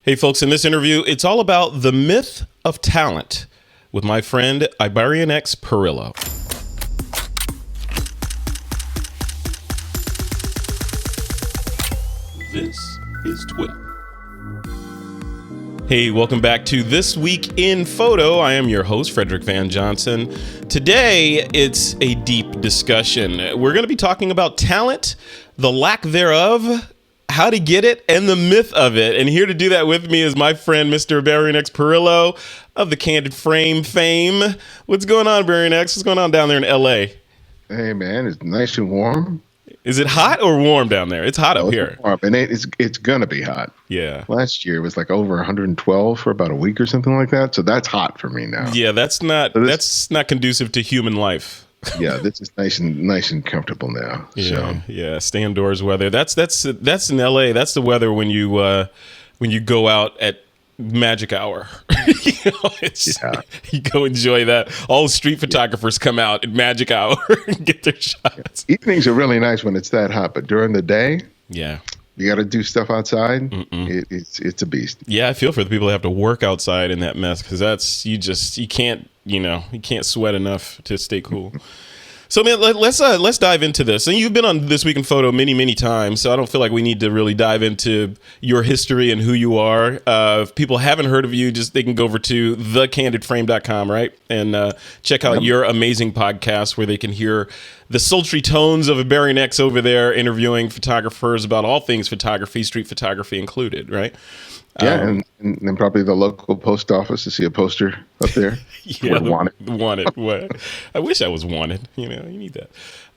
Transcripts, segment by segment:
Hey, folks, in this interview, it's all about the myth of talent with my friend Ibarionex Perello. This is TWiP. Hey, welcome back to This Week in Photo. I am your host, Frederick Van Johnson. Today, it's a deep discussion. We're going to be talking about talent, the lack thereof, how to get it, and the myth of it. And here to do that with me is my friend, Mr. Ibarionex Perello of the Candid Frame fame. What's going on, Ibarionex? What's going on down there in LA? Hey, man, it's nice and warm. Is it hot or warm down there? It's hot up here. Warm. And it's going to be hot. Yeah. Last year it was like over 112 for about a week or something like that. So that's hot for me now. Yeah, that's not conducive to human life. Yeah, this is nice and comfortable now. Yeah. Stay indoors weather. That's in LA. That's the weather when you go out at magic hour. You go enjoy that. All the street photographers come out at magic hour and get their shots. Yeah. Evenings are really nice when it's that hot, but during the day, yeah, you got to do stuff outside. It's a beast. Yeah, I feel for the people that have to work outside in that mess, because you can't sweat enough to stay cool. So, man, let's dive into this. And you've been on This Week in Photo many times, so I don't feel like we need to really dive into your history and who you are. If people haven't heard of you, they can go over to thecandidframe.com, right? And check out your amazing podcast where they can hear the sultry tones of Ibarionex over there interviewing photographers about all things photography, street photography included, right? Yeah, and then probably the local post office to see a poster up there. Yeah, wanted. What? I wish I was wanted. You need that.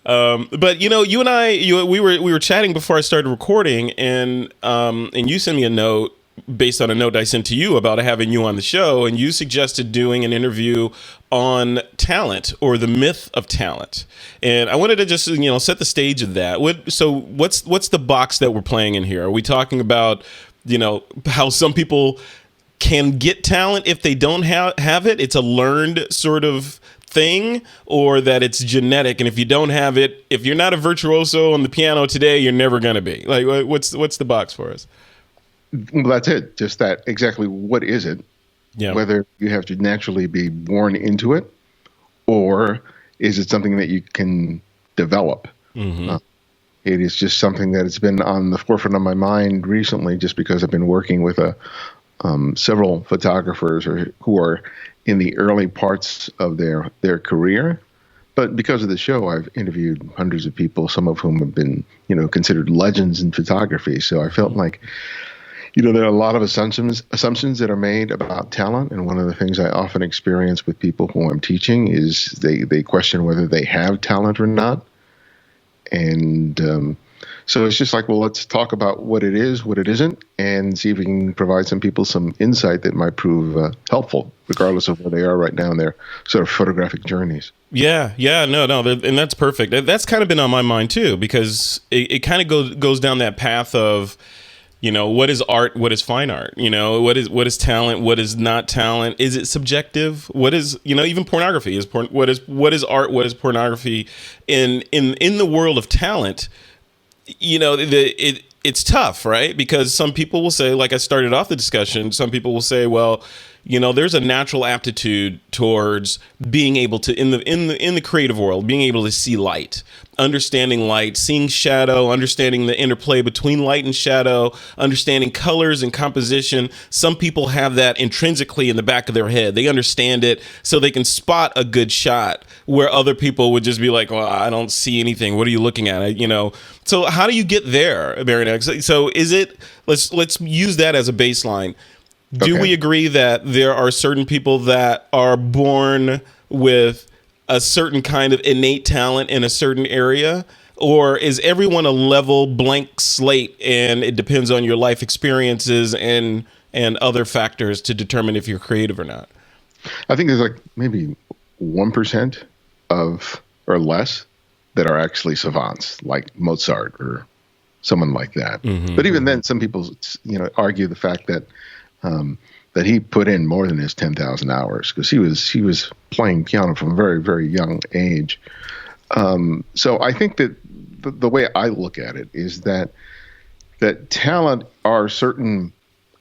But you and I, we were chatting before I started recording, and you sent me a note based on a note I sent to you about having you on the show, and you suggested doing an interview on talent or the myth of talent. And I wanted to just set the stage of that. What's the box that we're playing in here? Are we talking about how some people can get talent if they don't have it? It's a learned sort of thing, or that it's genetic, and if you don't have it, if you're not a virtuoso on the piano today, you're never going to be. Like, what's the box for us? Well, that's it. Just that. Exactly. What is it? Yeah. Whether you have to naturally be born into it, or is it something that you can develop? Mm-hmm. It is just something that has been on the forefront of my mind recently, just because I've been working with several photographers who are in the early parts of their career. But because of the show, I've interviewed hundreds of people, some of whom have been, considered legends in photography. So I felt like, there are a lot of assumptions that are made about talent. And one of the things I often experience with people who I'm teaching is they question whether they have talent or not. And so it's just like, well, let's talk about what it is, what it isn't, and see if we can provide some people some insight that might prove helpful, regardless of where they are right now in their sort of photographic journeys. Yeah, no, and that's perfect. That's kind of been on my mind too, because it kind of goes down that path of, what is art? What is fine art? What is talent? What is not talent? Is it subjective? What is, even pornography is what is art? What is pornography? In the world of talent, it's tough, right? Because some people will say, like I started off the discussion, some people will say, well, there's a natural aptitude towards being able to, in the creative world, being able to see light, understanding light, seeing shadow, understanding the interplay between light and shadow, understanding colors and composition. Some people have that intrinsically in the back of their head. They understand it so they can spot a good shot, where other people would just be like, well, I don't see anything. What are you looking at? So how do you get there, Ibarionex? So let's use that as a baseline. Do we agree that there are certain people that are born with a certain kind of innate talent in a certain area? Or is everyone a level blank slate, and it depends on your life experiences and other factors to determine if you're creative or not? I think there's like maybe 1% or less that are actually savants, like Mozart or someone like that. Mm-hmm. But even then, some people argue the fact that he put in more than his 10,000 hours, because he was playing piano from a very, very young age. So I think that the way I look at it is that talent are certain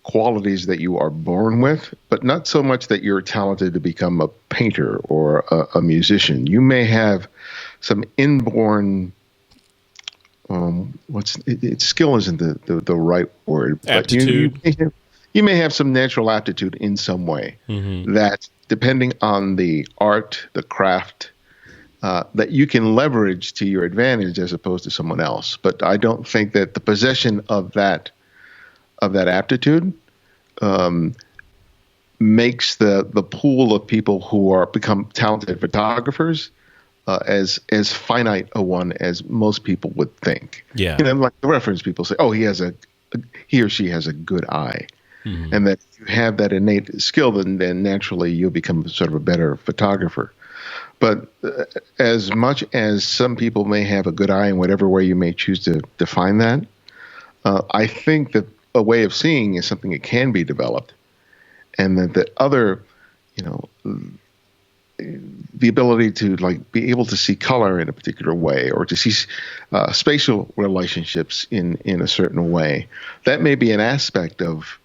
qualities that you are born with, but not so much that you're talented to become a painter or a musician. You may have some inborn skill isn't the right word. Aptitude. But you may have some natural aptitude in some way that, depending on the art, the craft, that you can leverage to your advantage as opposed to someone else. But I don't think that the possession of that aptitude makes the pool of people who become talented photographers as finite a one as most people would think. Yeah. Like the reference people say, oh, he or she has a good eye. And that if you have that innate skill, then naturally you'll become sort of a better photographer. But as much as some people may have a good eye in whatever way you may choose to define that, I think that a way of seeing is something that can be developed, and that the other, the ability to be able to see color in a particular way, or to see spatial relationships in a certain way, that may be an aspect of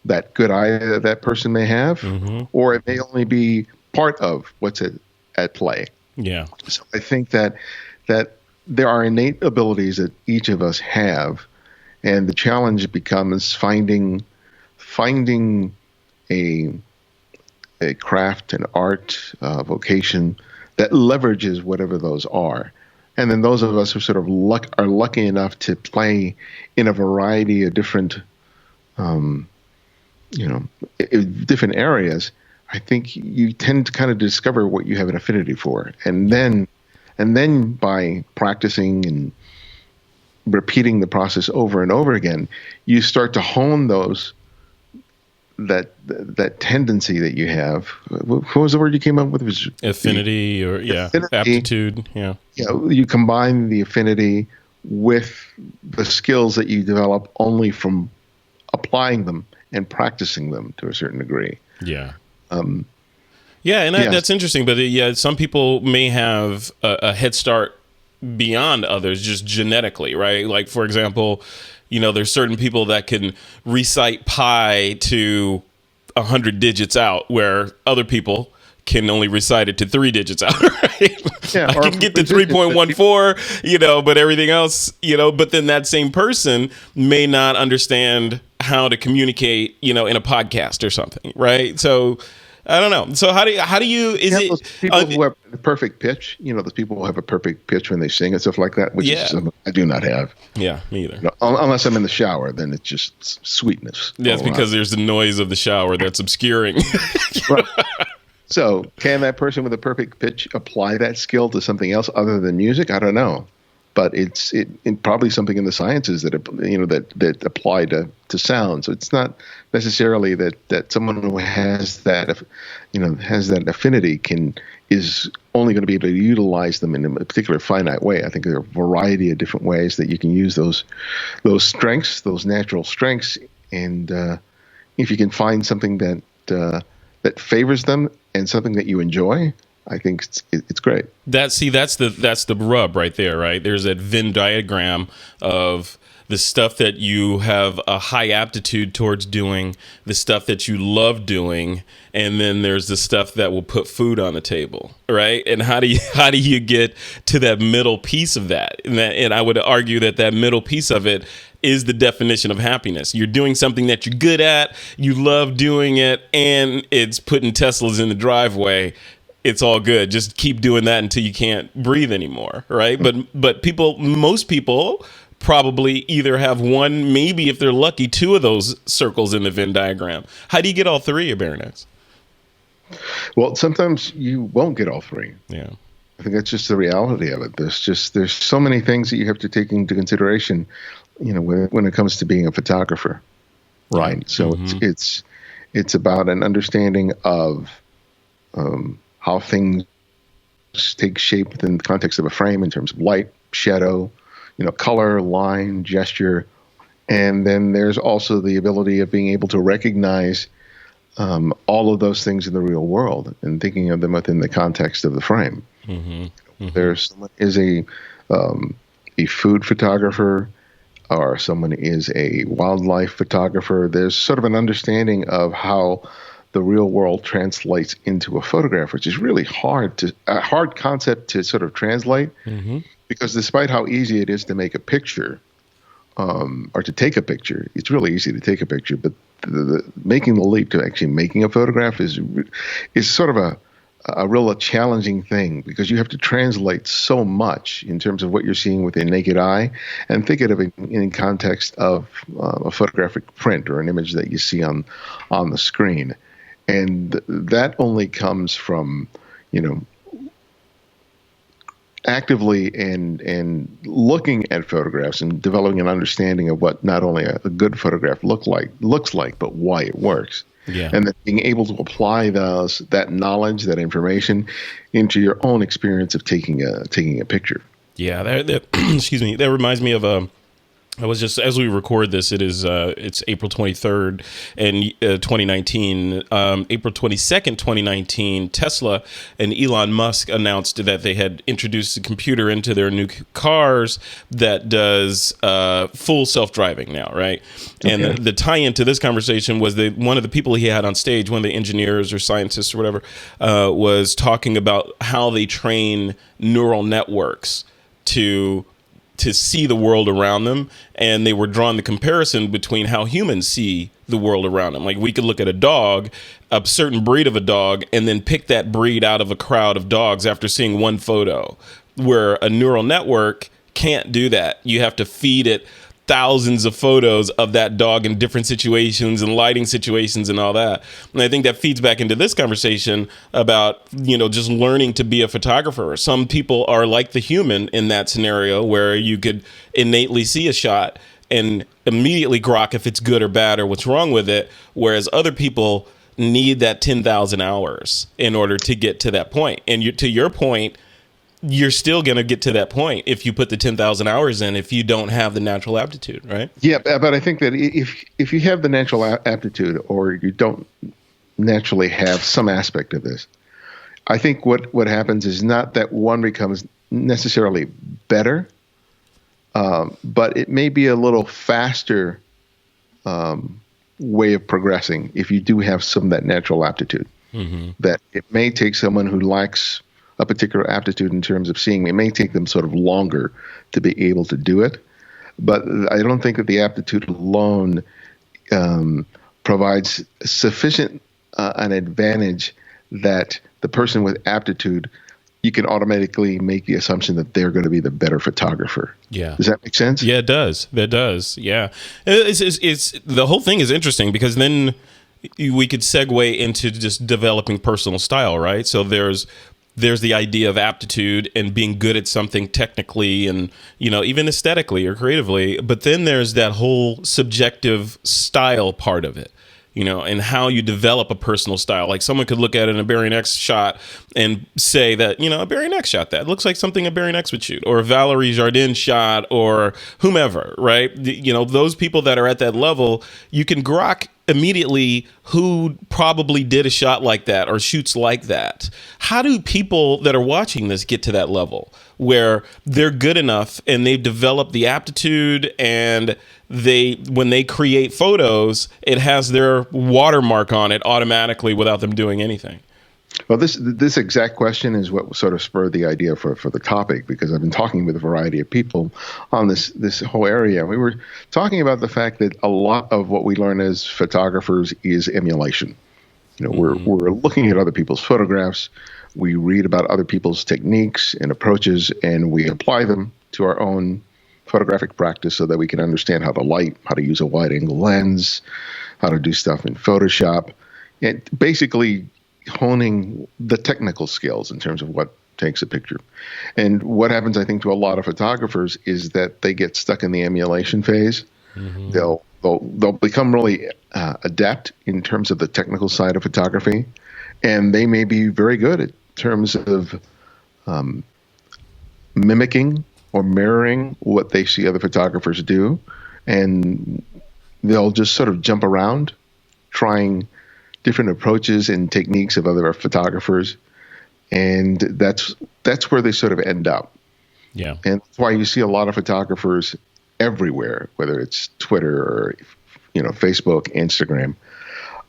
that good eye that that person may have, or it may only be part of what's at play. Yeah. So I think that there are innate abilities that each of us have, and the challenge becomes finding a craft, an art, vocation that leverages whatever those are. And then those of us who sort of are lucky enough to play in a variety of different different areas, I think you tend to kind of discover what you have an affinity for. And then by practicing and repeating the process over and over again, you start to hone that tendency that you have. What was the word you came up with? It was affinity, aptitude. Yeah. You combine the affinity with the skills that you develop only from applying them and practicing them to a certain degree. Yeah. That's interesting. But some people may have a head start beyond others just genetically, right? Like, for example, there's certain people that can recite pi to 100 digits out, where other people can only recite it to 3 digits out, right? Yeah, I can get to 3.14, but everything else, but then that same person may not understand how to communicate, in a podcast or something, right? So I don't know. So how do you those people who have the perfect pitch, those people who have a perfect pitch when they sing and stuff like that, which is something I do not have. Yeah, me either. Unless I'm in the shower, then it's just sweetness. Yeah, it's because there's the noise of the shower that's obscuring. Right. So can that person with a perfect pitch apply that skill to something else other than music? I don't know. But it's probably something in the sciences that apply to sound. So it's not necessarily that someone who has that affinity is only going to be able to utilize them in a particular finite way. I think there are a variety of different ways that you can use those strengths, those natural strengths, and if you can find something that favors them and something that you enjoy, I think it's great. That's the rub right there, right? There's that Venn diagram of the stuff that you have a high aptitude towards doing, the stuff that you love doing, and then there's the stuff that will put food on the table, right? And how do you get to that middle piece of that? And I would argue that middle piece of it is the definition of happiness. You're doing something that you're good at, you love doing it, and it's putting Teslas in the driveway. It's all good. Just keep doing that until you can't breathe anymore, right? But most people probably either have one, maybe if they're lucky, 2 of those circles in the Venn diagram. How do you get all 3, Ibarionex? Well, sometimes you won't get all 3. Yeah. I think that's just the reality of it. There's so many things that you have to take into consideration, when it comes to being a photographer, right? Yeah. So it's about an understanding of how things take shape within the context of a frame in terms of light, shadow, color, line, gesture. And then there's also the ability of being able to recognize all of those things in the real world and thinking of them within the context of the frame. Mm-hmm. Mm-hmm. There's someone is a food photographer. or someone is a wildlife photographer, there's sort of an understanding of how the real world translates into a photograph, which is really a hard concept to sort of translate, because despite how easy it is to make a picture, or to take a picture, it's really easy to take a picture, but making the leap to actually making a photograph is sort of a real challenging thing, because you have to translate so much in terms of what you're seeing with a naked eye, and think of it in context of a photographic print or an image that you see on the screen. And that only comes from, actively and looking at photographs and developing an understanding of what not only a good photograph looks like, but why it works. Yeah. And then being able to apply that knowledge, that information, into your own experience of taking a picture. Yeah, that excuse me. That reminds me of I was just, as we record this, it's April 23rd and 2019. April 22nd, 2019, Tesla and Elon Musk announced that they had introduced a computer into their new cars that does full self-driving now, right? Okay. And the tie-in to this conversation was that one of the people he had on stage, one of the engineers or scientists or whatever, was talking about how they train neural networks to see the world around them, and they were drawing the comparison between how humans see the world around them. Like, we could look at a dog, a certain breed of a dog, and then pick that breed out of a crowd of dogs after seeing one photo, where a neural network can't do that. You have to feed it thousands of photos of that dog in different situations and lighting situations and all that. And I think that feeds back into this conversation about, just learning to be a photographer. Some people are like the human in that scenario, where you could innately see a shot and immediately grok if it's good or bad or what's wrong with it, whereas other people need that 10,000 hours in order to get to that point. And to your point, you're still going to get to that point if you put the 10,000 hours in, if you don't have the natural aptitude, right? Yeah, but I think that if you have the natural aptitude, or you don't naturally have some aspect of this, I think what happens is not that one becomes necessarily better, but it may be a little faster way of progressing if you do have some of that natural aptitude. Mm-hmm. That it may take someone who lacks a particular aptitude in terms of seeing, it may take them sort of longer to be able to do it. But I don't think that the aptitude alone provides sufficient an advantage that the person with aptitude, you can automatically make the assumption that they're going to be the better photographer. Yeah. Does that make sense? Yeah, it does. That does. Yeah. It's the whole thing is interesting, because then we could segue into just developing personal style, right? So there's the idea of aptitude and being good at something technically and, even aesthetically or creatively. But then there's that whole subjective style part of it, and how you develop a personal style. Like, someone could look at an Ibarionex shot and say that, Ibarionex shot that. It looks like something Ibarionex would shoot, or a Valerie Jardin shot, or whomever, right? Those people that are at that level, you can grok immediately who probably did a shot like that or shoots like that. How do people that are watching this get to that level where they're good enough and they've developed the aptitude, and when they create photos, it has their watermark on it automatically without them doing anything? Well, this exact question is what sort of spurred the idea for the topic, because I've been talking with a variety of people on this whole area. We were talking about the fact that a lot of what we learn as photographers is emulation. We're looking at other people's photographs, we read about other people's techniques and approaches, and we apply them to our own photographic practice so that we can understand how to light, how to use a wide-angle lens, how to do stuff in Photoshop, and basically honing the technical skills in terms of what takes a picture. And what happens, I think, to a lot of photographers is that they get stuck in the emulation phase. Mm-hmm. They'll become really adept in terms of the technical side of photography, and they may be very good in terms of mimicking or mirroring what they see other photographers do, and they'll just sort of jump around trying different approaches and techniques of other photographers, and that's where they sort of end up. Yeah. And that's why you see a lot of photographers everywhere, whether it's Twitter or, Facebook, Instagram,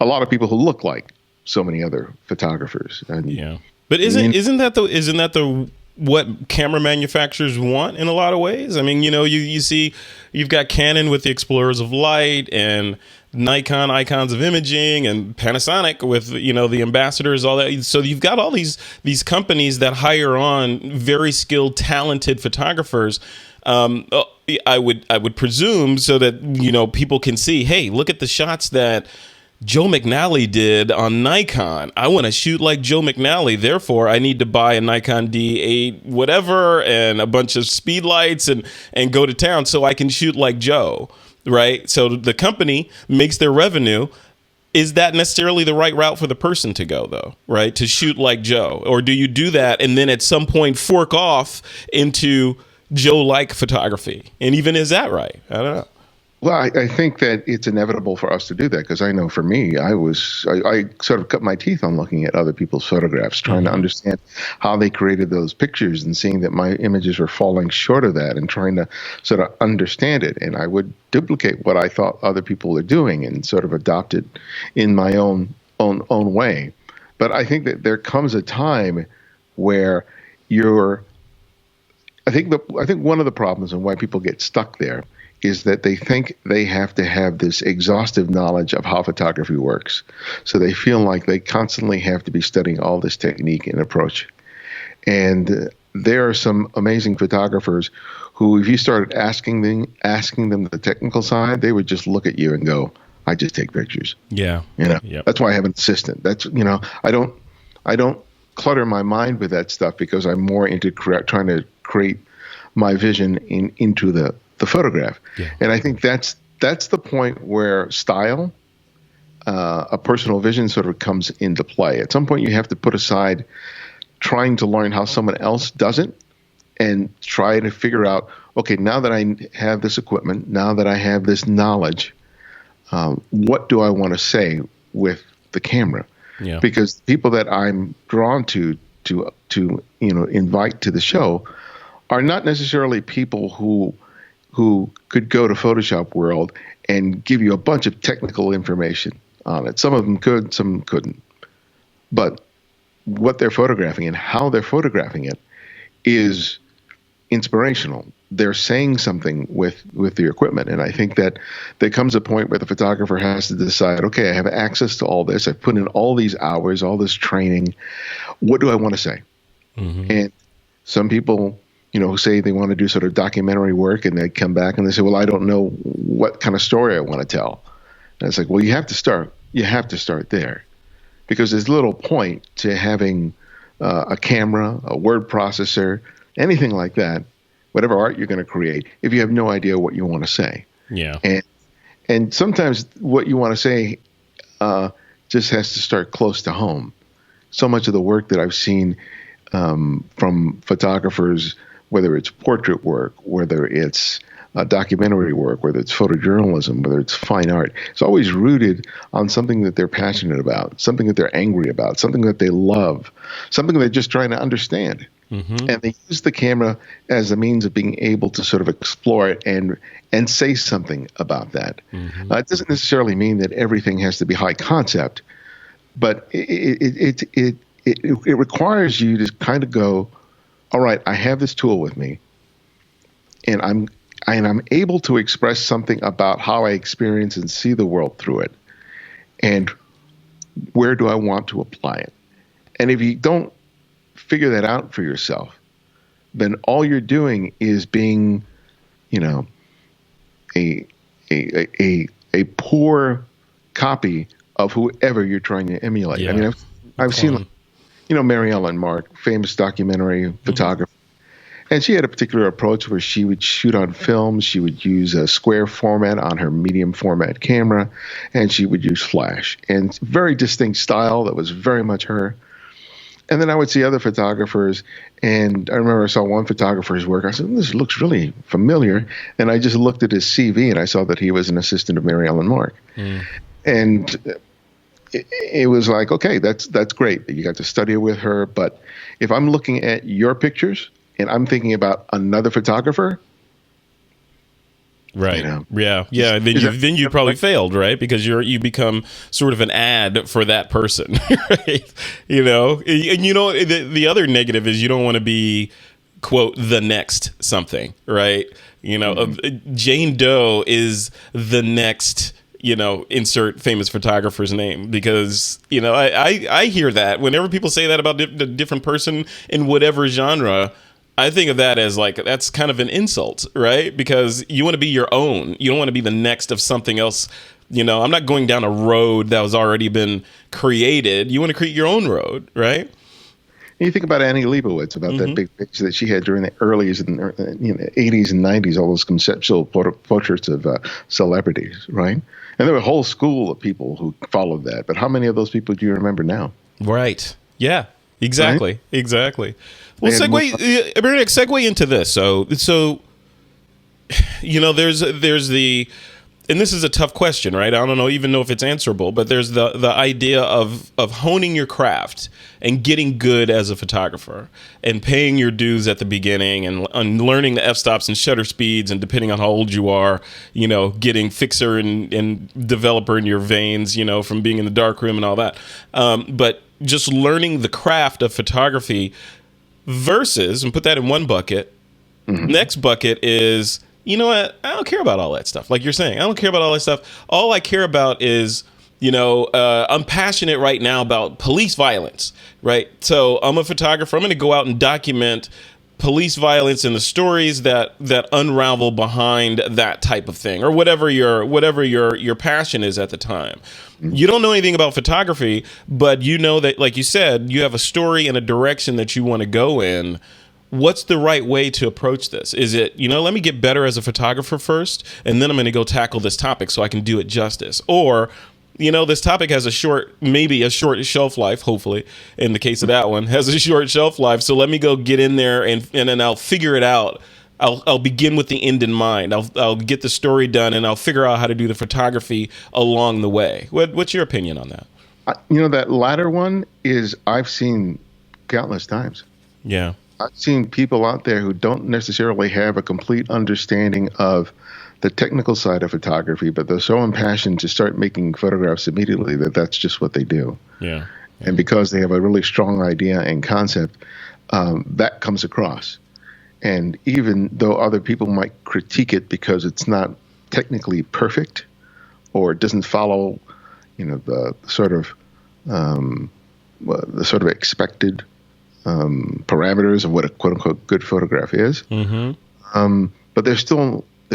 a lot of people who look like so many other photographers. And yeah, but isn't that the what camera manufacturers want in a lot of ways? I mean, you see, you've got Canon with the Explorers of Light, and Nikon icons of imaging, and Panasonic with the ambassadors, all that. So you've got all these companies that hire on very skilled, talented photographers. I would presume so that people can see, hey, look at the shots that Joe McNally did on Nikon. I want to shoot like Joe McNally. Therefore, I need to buy a Nikon D8 whatever and a bunch of speed lights and go to town so I can shoot like Joe, right? So the company makes their revenue. Is that necessarily the right route for the person to go, though, right? To shoot like Joe? Or do you do that and then at some point fork off into Joe-like photography? And even is that right? I don't know. Well, I think that it's inevitable for us to do that, because I know for me, I sort of cut my teeth on looking at other people's photographs, trying to understand how they created those pictures, and seeing that my images were falling short of that, and trying to sort of understand it. And I would duplicate what I thought other people were doing and sort of adopt it in my own way. But I think that there comes a time where I think one of the problems and why people get stuck there is that they think they have to have this exhaustive knowledge of how photography works. So they feel like they constantly have to be studying all this technique and approach. And there are some amazing photographers who, if you started asking them the technical side, they would just look at you and go, I just take pictures. Yeah. Yep. That's why I have an assistant. That's, I don't clutter my mind with that stuff, because I'm more into trying to create my vision into the photograph. Yeah. And I think that's the point where style, a personal vision, sort of comes into play. At some point, you have to put aside trying to learn how someone else does it and try to figure out, okay, now that I have this equipment, now that I have this knowledge, what do I want to say with the camera? Yeah. Because people that I'm drawn to invite to the show are not necessarily people who could go to Photoshop World and give you a bunch of technical information on it. Some of them could, some couldn't. But what they're photographing and how they're photographing it is inspirational. They're saying something with the equipment. And I think that there comes a point where the photographer has to decide, okay, I have access to all this. I've put in all these hours, all this training. What do I want to say? Mm-hmm. And some people, who say they want to do sort of documentary work, and they come back and they say, well, I don't know what kind of story I want to tell. And it's like, well, you have to start there, because there's little point to having a camera, a word processor, anything like that, whatever art you're going to create, if you have no idea what you want to say. Yeah. And sometimes what you want to say just has to start close to home. So much of the work that I've seen from photographers, whether it's portrait work, whether it's documentary work, whether it's photojournalism, whether it's fine art, it's always rooted on something that they're passionate about, something that they're angry about, something that they love, something they're just trying to understand. Mm-hmm. And they use the camera as a means of being able to sort of explore it and say something about that. Mm-hmm. It doesn't necessarily mean that everything has to be high concept, but it requires you to kind of go, all right, I have this tool with me, and I'm able to express something about how I experience and see the world through it, and where do I want to apply it? And if you don't figure that out for yourself, then all you're doing is being, a poor copy of whoever you're trying to emulate. Yeah. I mean, I've seen, Mary Ellen Mark, famous documentary photographer. And she had a particular approach where she would shoot on film. She would use a square format on her medium format camera, and she would use flash. And very distinct style that was very much her. And then I would see other photographers, and I remember I saw one photographer's work. I said, this looks really familiar. And I just looked at his CV, and I saw that he was an assistant of Mary Ellen Mark. Mm. And it was like, okay, that's great. You got to study with her. But if I'm looking at your pictures and I'm thinking about another photographer, Right. You know? Yeah. Yeah. Then you probably failed, right? Because you become sort of an ad for that person, right? And the other negative is you don't want to be, quote, the next something, right? Jane Doe is the next, insert famous photographer's name, because, I hear that whenever people say that about a different person in whatever genre. I think of that as like, that's kind of an insult, right? Because you want to be your own. You don't want to be the next of something else. I'm not going down a road that was already been created. You want to create your own road, right? And you think about Annie Leibovitz, about that big picture that she had during the earlies and 80s and 90s, all those conceptual portraits of celebrities, right? And there were a whole school of people who followed that. But how many of those people do you remember now? Right. Yeah. Exactly. Right? Exactly. Well, segue into this. So there's the, and this is a tough question, right? I don't even know if it's answerable, but there's the idea of honing your craft and getting good as a photographer and paying your dues at the beginning and learning the f-stops and shutter speeds, and depending on how old you are, getting fixer and developer in your veins, from being in the darkroom and all that. But just learning the craft of photography versus, and put that in one bucket. Next bucket is, you know what? I don't care about all that stuff. Like you're saying, I don't care about all that stuff. All I care about is, I'm passionate right now about police violence, right? So I'm a photographer. I'm going to go out and document police violence and the stories that unravel behind that type of thing, or whatever your passion is at the time. You don't know anything about photography, but you know that, like you said, you have a story and a direction that you want to go in. What's the right way to approach this? Is it, let me get better as a photographer first, and then I'm going to go tackle this topic so I can do it justice? Or, this topic has a short shelf life, hopefully, in the case of that one, has a short shelf life. So let me go get in there and then I'll figure it out. I'll begin with the end in mind. I'll get the story done, and I'll figure out how to do the photography along the way. What's your opinion on that? That latter one is, I've seen countless times. Yeah. I've seen people out there who don't necessarily have a complete understanding of the technical side of photography, but they're so impassioned to start making photographs immediately that that's just what they do. Yeah. And because they have a really strong idea and concept, that comes across. And even though other people might critique it because it's not technically perfect, or it doesn't follow, the sort of expected parameters of what a quote unquote good photograph is, but they're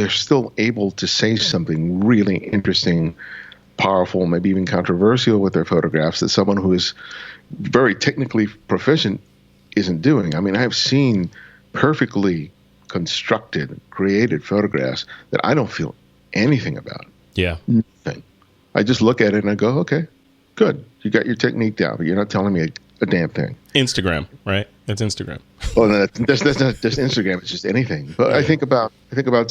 still able to say something really interesting, powerful, maybe even controversial with their photographs that someone who is very technically proficient isn't doing. I mean, I've seen perfectly constructed, created photographs that I don't feel anything about. Yeah. Nothing. I just look at it and I go, okay, good. You got your technique down, but you're not telling me a damn thing. Instagram, right? That's Instagram. Well, that's not just Instagram. It's just anything. But I think about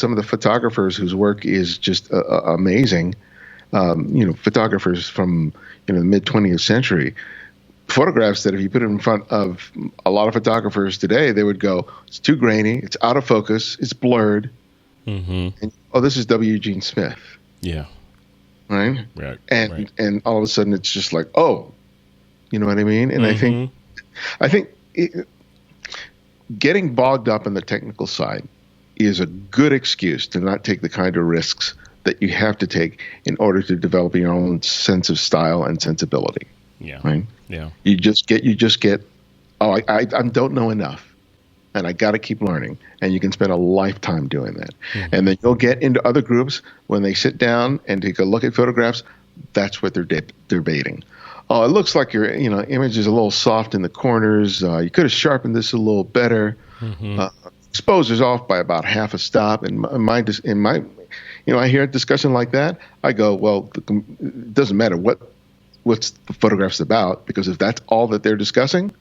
some of the photographers whose work is just amazing. Photographers from the mid 20th century. Photographs that if you put it in front of a lot of photographers today, they would go, it's too grainy, it's out of focus, it's blurred. And, this is W. Eugene Smith. Yeah. Right? Right. And all of a sudden it's just like, oh, you know what I mean? And I think getting bogged up in the technical side is a good excuse to not take the kind of risks that you have to take in order to develop your own sense of style and sensibility. Yeah. Right? Yeah. You just get, I don't know enough, and I got to keep learning. And you can spend a lifetime doing that. And then you'll get into other groups when they sit down and take a look at photographs. That's what they're debating. Oh, it looks like your image is a little soft in the corners. You could have sharpened this a little better. Exposure's off by about half a stop. And I hear a discussion like that. I go, well, it doesn't matter what's the photograph's about, because if that's all that they're discussing,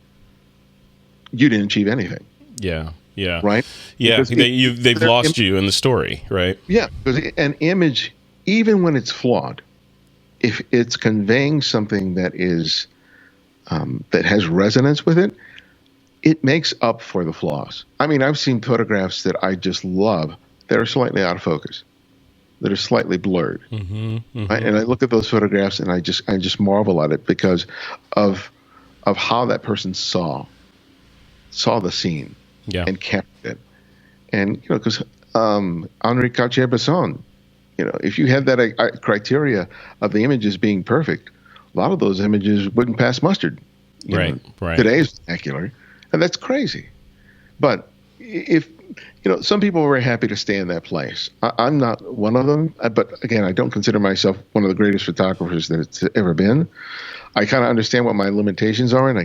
you didn't achieve anything. Yeah. Yeah. Right. Yeah. They've lost you in the story. Right. Yeah. Because an image, even when it's flawed, if it's conveying something that is that has resonance with it, it makes up for the flaws. I mean, I've seen photographs that I just love that are slightly out of focus. that are slightly blurred. Mm-hmm. Right? And I look at those photographs and I just marvel at it because of how that person saw the scene and captured it. And because Henri Cartier-Bresson, if you had that criteria of the images being perfect, a lot of those images wouldn't pass mustard. Right. Today's vernacular, and that's crazy. But if some people are very happy to stay in that place. I'm not one of them. But again, I don't consider myself one of the greatest photographers that it's ever been. I kind of understand what my limitations are, and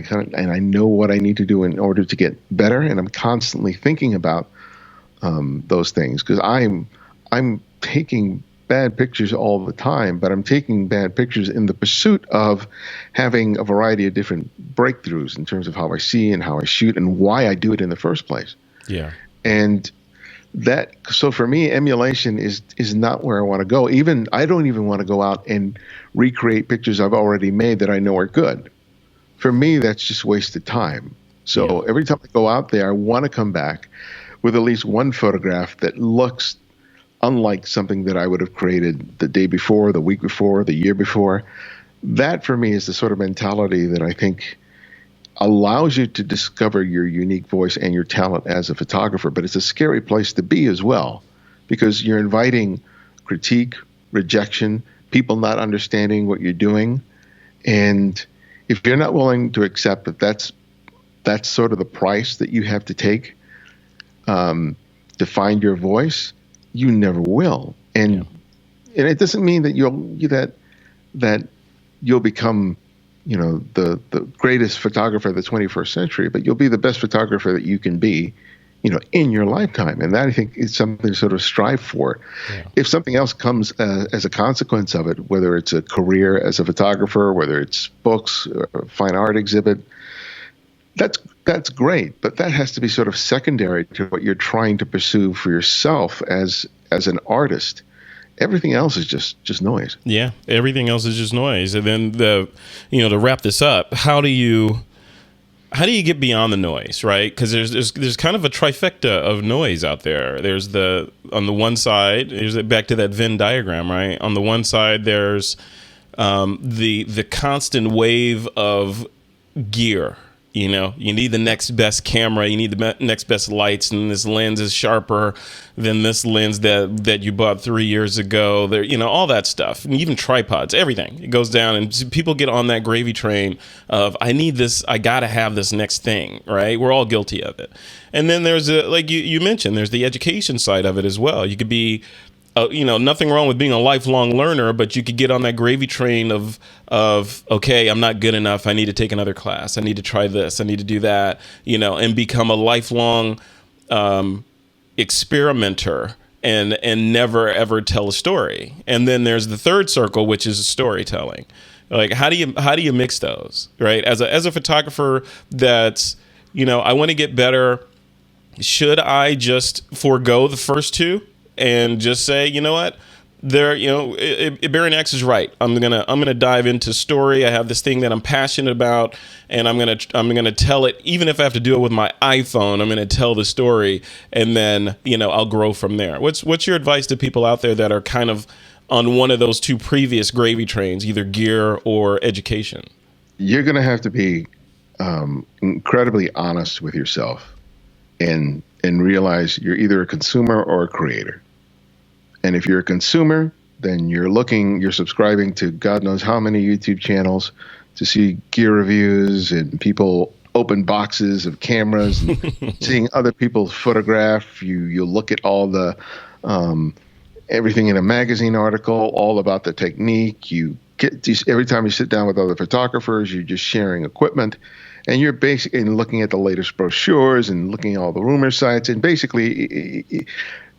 I know what I need to do in order to get better. And I'm constantly thinking about those things because I'm taking bad pictures all the time, but I'm taking bad pictures in the pursuit of having a variety of different breakthroughs in terms of how I see and how I shoot and why I do it in the first place. Yeah. And so for me, emulation is not where I want to go. I don't even want to go out and recreate pictures I've already made that I know are good. For me, that's just wasted time. So every time I go out there, I want to come back with at least one photograph that looks unlike something that I would have created the day before, the week before, the year before. That for me is the sort of mentality that I think allows you to discover your unique voice and your talent as a photographer. But it's a scary place to be as well, because you're inviting critique, rejection, people not understanding what you're doing. And if you're not willing to accept that that's sort of the price that you have to take to find your voice, you never will. And it doesn't mean that you'll become, the greatest photographer of the 21st century, but you'll be the best photographer that you can be, in your lifetime. And that, I think, is something to sort of strive for. Yeah. If something else comes as a consequence of it, whether it's a career as a photographer, whether it's books, or a fine art exhibit, that's great, but that has to be sort of secondary to what you're trying to pursue for yourself as an artist. Everything else is just noise. Yeah, everything else is just noise. And then to wrap this up, how do you get beyond the noise, right? Because there's kind of a trifecta of noise out there. There's on the one side, here's back to that Venn diagram, right? On the one side, there's the constant wave of gear. You need the next best camera, you need the next best lights, and this lens is sharper than this lens that you bought 3 years ago. There, all that stuff, and even tripods, everything. It goes down, and people get on that gravy train of, I need this, I gotta have this next thing, right? We're all guilty of it. And then there's like you mentioned, there's the education side of it as well. You could be nothing wrong with being a lifelong learner, but you could get on that gravy train of okay, I'm not good enough. I need to take another class. I need to try this. I need to do that. And become a lifelong experimenter and never ever tell a story. And then there's the third circle, which is storytelling. Like how do you mix those, right? As a photographer, that's I want to get better. Should I just forego the first two and just say, you know what, Ibarionex is right. I'm gonna dive into story. I have this thing that I'm passionate about, and I'm gonna tell it. Even if I have to do it with my iPhone, I'm gonna tell the story, and then I'll grow from there. What's your advice to people out there that are kind of on one of those two previous gravy trains, either gear or education? You're gonna have to be incredibly honest with yourself, and realize you're either a consumer or a creator. And if you're a consumer, then you're subscribing to God knows how many YouTube channels to see gear reviews and people open boxes of cameras and seeing other people photograph. You look at all the everything in a magazine article, all about the technique. You get every time you sit down with other photographers, you're just sharing equipment. And you're basically looking at the latest brochures and looking at all the rumor sites, and basically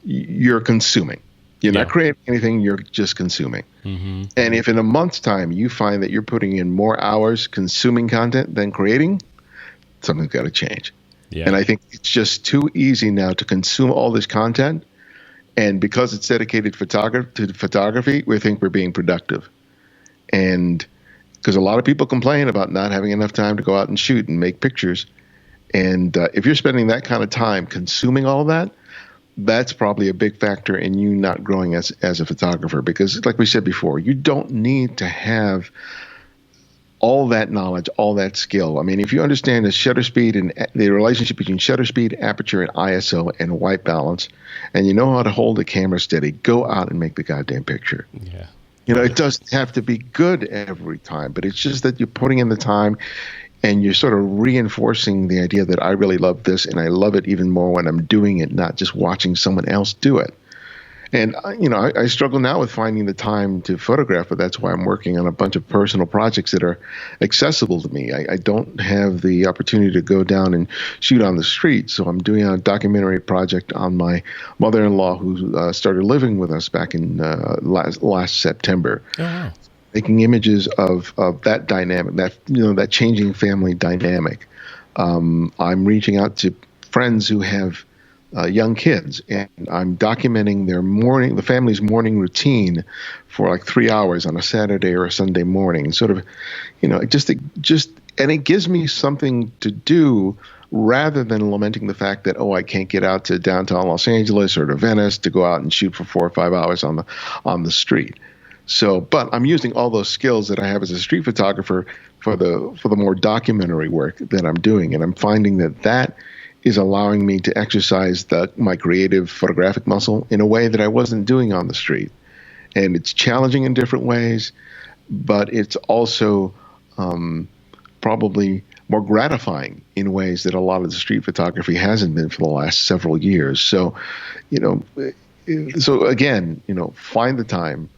you're consuming. You're not creating anything, you're just consuming. Mm-hmm. And if in a month's time you find that you're putting in more hours consuming content than creating, something's got to change. Yeah. And I think it's just too easy now to consume all this content. And because it's dedicated to photography, we think we're being productive. And because a lot of people complain about not having enough time to go out and shoot and make pictures. And if you're spending that kind of time consuming all of that, that's probably a big factor in you not growing as a photographer, because like we said before, you don't need to have all that knowledge, all that skill. I mean, if you understand the shutter speed and the relationship between shutter speed, aperture, and ISO and white balance, and you know how to hold the camera steady, go out and make the goddamn picture. Yeah. It doesn't have to be good every time, but it's just that you're putting in the time and you're sort of reinforcing the idea that I really love this, and I love it even more when I'm doing it, not just watching someone else do it. And, I struggle now with finding the time to photograph, but that's why I'm working on a bunch of personal projects that are accessible to me. I don't have the opportunity to go down and shoot on the street, so I'm doing a documentary project on my mother-in-law who started living with us back in last September. Oh, wow. Making images of that dynamic, that changing family dynamic. I'm reaching out to friends who have young kids, and I'm documenting the family's morning routine for like 3 hours on a Saturday or a Sunday morning. Sort of, just and it gives me something to do rather than lamenting the fact that, I can't get out to downtown Los Angeles or to Venice to go out and shoot for 4 or 5 hours on the street. So, but I'm using all those skills that I have as a street photographer for the more documentary work that I'm doing, and I'm finding that is allowing me to exercise my creative photographic muscle in a way that I wasn't doing on the street. And it's challenging in different ways, but it's also probably more gratifying in ways that a lot of the street photography hasn't been for the last several years. So, again, find the time,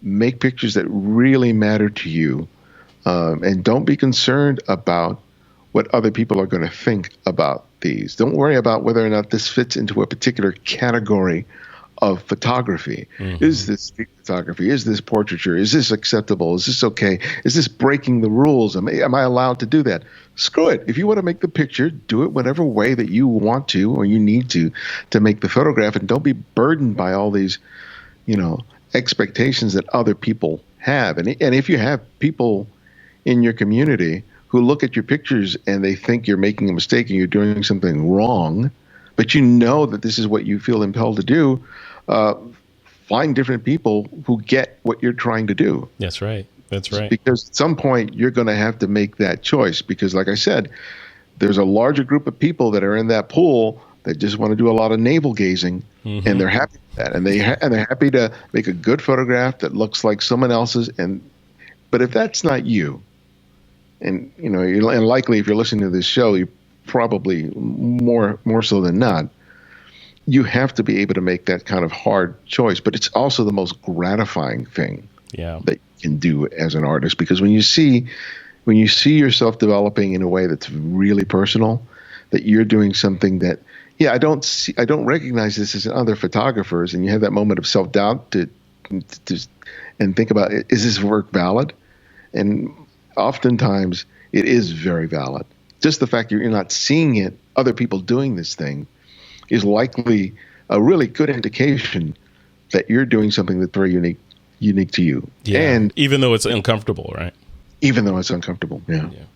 make pictures that really matter to you, and don't be concerned about what other people are going to think about these. Don't worry about whether or not this fits into a particular category of photography. Mm-hmm. Is this street photography? Is this portraiture? Is this acceptable? Is this okay? Is this breaking the rules? Am I allowed to do that? Screw it. If you want to make the picture, do it whatever way that you want to or you need to make the photograph, and don't be burdened by all these, expectations that other people have. And if you have people in your community who look at your pictures and they think you're making a mistake and you're doing something wrong, but you know that this is what you feel impelled to do, find different people who get what you're trying to do. That's right. That's right. Because at some point you're going to have to make that choice, because like I said, there's a larger group of people that are in that pool that just want to do a lot of navel gazing, mm-hmm. and they're happy with that, and they're happy to make a good photograph that looks like someone else's. But if that's not you, and and likely if you're listening to this show, you probably more so than not, you have to be able to make that kind of hard choice. But it's also the most gratifying thing that you can do as an artist, because when you see yourself developing in a way that's really personal, that you're doing something that, I don't recognize this as in other photographers, and you have that moment of self-doubt to and think about, is this work valid? And oftentimes it is very valid. Just the fact that you're not seeing it, other people doing this thing, is likely a really good indication that you're doing something that's very unique to you. Yeah. And even though it's uncomfortable, right? Even though it's uncomfortable.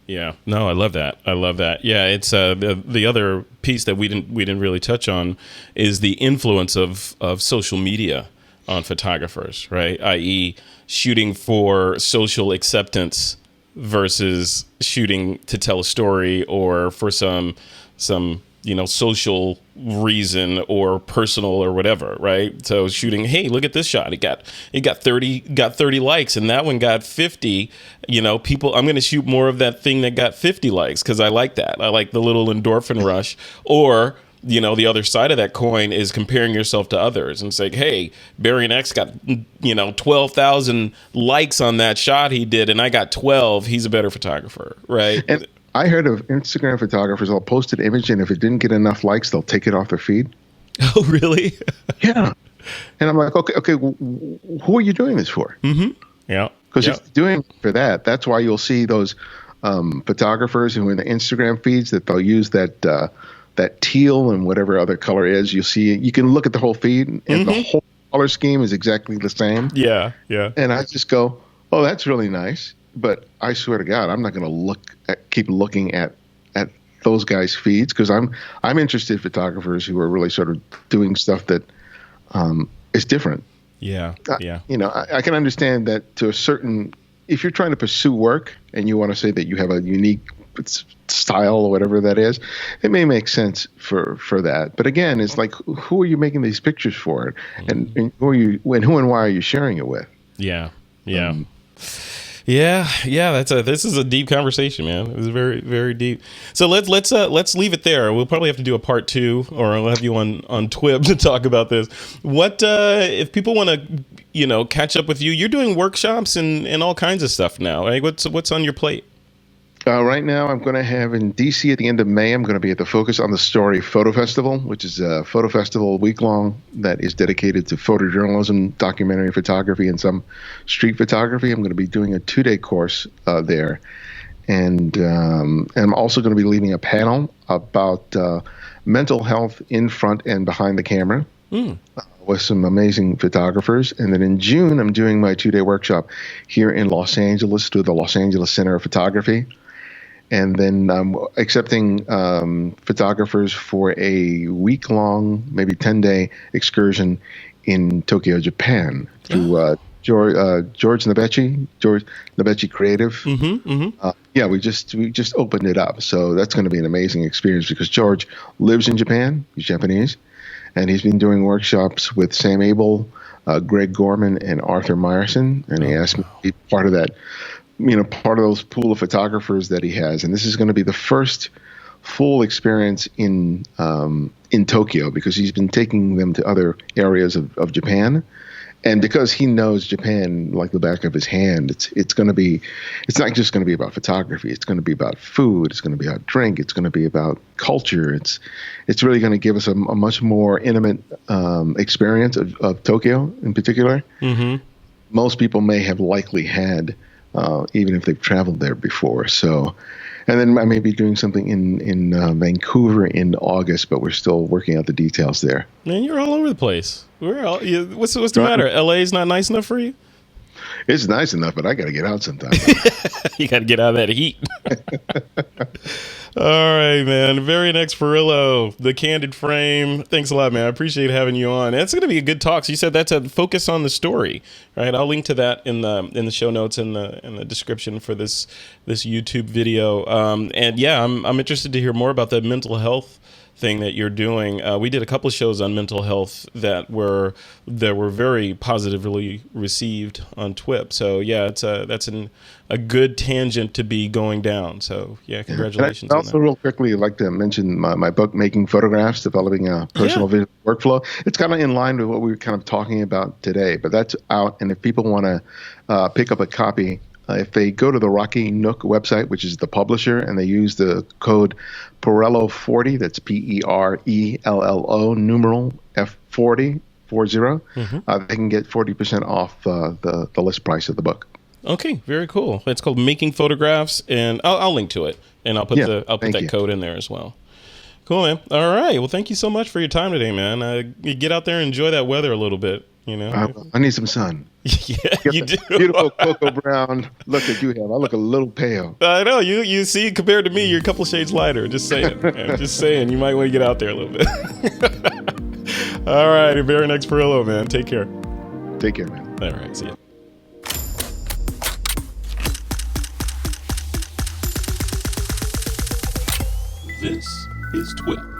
Yeah. No, I love that. Yeah. It's the other piece that we didn't really touch on is the influence of social media on photographers, right? i.e. shooting for social acceptance versus shooting to tell a story or for some social reason or personal or whatever, right? So shooting, hey, look at this shot. It got 30 likes, and that one got 50. People, I'm going to shoot more of that thing that got 50 likes because I like that. I like the little endorphin rush. Or the other side of that coin is comparing yourself to others and saying, hey, Ibarionex got 12,000 likes on that shot he did, and I got 12. He's a better photographer, right? And I heard of Instagram photographers, they'll post an image, and if it didn't get enough likes, they'll take it off their feed. Oh, really? Yeah. And I'm like, okay, who are you doing this for? Mm-hmm. Yeah. Because if you're doing it for that, that's why you'll see those photographers who in the Instagram feeds that they'll use that teal and whatever other color is. You can look at the whole feed, and mm-hmm. the whole color scheme is exactly the same. Yeah. And I just go, oh, that's really nice. But I swear to God, I'm not going to keep looking at those guys' feeds, because I'm interested in photographers who are really sort of doing stuff that is different. Yeah, yeah. I can understand that to a certain, if you're trying to pursue work and you want to say that you have a unique style or whatever that is, it may make sense for that. But again, it's like, who are you making these pictures for, and who and why are you sharing it with? Yeah, yeah. Yeah. This is a deep conversation, man. It was very, very deep. So let's leave it there. We'll probably have to do a part 2, or I'll have you on TWiP to talk about this. What if people want to, catch up with you? You're doing workshops and all kinds of stuff now. Right? What's on your plate? Right now, I'm going to have in DC at the end of May, I'm going to be at the Focus on the Story Photo Festival, which is a photo festival week-long that is dedicated to photojournalism, documentary photography, and some street photography. I'm going to be doing a 2-day course there. And I'm also going to be leading a panel about mental health in front and behind the camera with some amazing photographers. And then in June, I'm doing my 2-day workshop here in Los Angeles through the Los Angeles Center of Photography. And then I'm accepting photographers for a week-long, maybe 10-day excursion in Tokyo, Japan, through George Nabechi Creative. We just opened it up, so that's going to be an amazing experience because George lives in Japan. He's Japanese, and he's been doing workshops with Sam Abel, Greg Gorman, and Arthur Meyerson, and he asked me to be part of that. Part of those pool of photographers that he has. And this is going to be the first full experience in Tokyo, because he's been taking them to other areas of Japan. And because he knows Japan like the back of his hand, it's not just going to be about photography. It's going to be about food. It's going to be about drink. It's going to be about culture. It's really going to give us a much more intimate experience of Tokyo in particular. Most people may have likely had, even if they've traveled there before. So, and then I may be doing something in Vancouver in August, but we're still working out the details there. Man, you're all over the place. What's the matter? LA is not nice enough for you? It's nice enough, but I got to get out sometime. You got to get out of that heat. All right, man. Ibarionex Perello, the Candid Frame. Thanks a lot, man. I appreciate having you on. That's going to be a good talk. So you said that's a focus on the story, right? I'll link to that in the show notes in the description for this YouTube video. And yeah, I'm interested to hear more about the mental health thing that you're doing. We did a couple of shows on mental health that were very positively received on TWiP. So yeah, that's a good tangent to be going down. So yeah, congratulations. And I also real quickly like to mention my book, Making Photographs, Developing a Personal Visual Workflow. It's kind of in line with what we were kind of talking about today, but that's out. And if people want to pick up a copy, if they go to the Rocky Nook website, which is the publisher, and they use the code Perello40, that's Perello numeral F40, 40, they can get 40% off the list price of the book. Okay, very cool. It's called Making Photographs, and I'll link to it, and I'll put that code in there as well. Cool, man. All right. Well, thank you so much for your time today, man. You get out there and enjoy that weather a little bit. I need some sun. Yeah, you do. Beautiful cocoa brown look that you have. I look a little pale. I know. You see, compared to me, you're a couple shades lighter. Just saying. Man. Just saying. You might want to get out there a little bit. All right. Ibarionex Perello, man. Take care. Take care, man. All right. See ya. This is TWiP.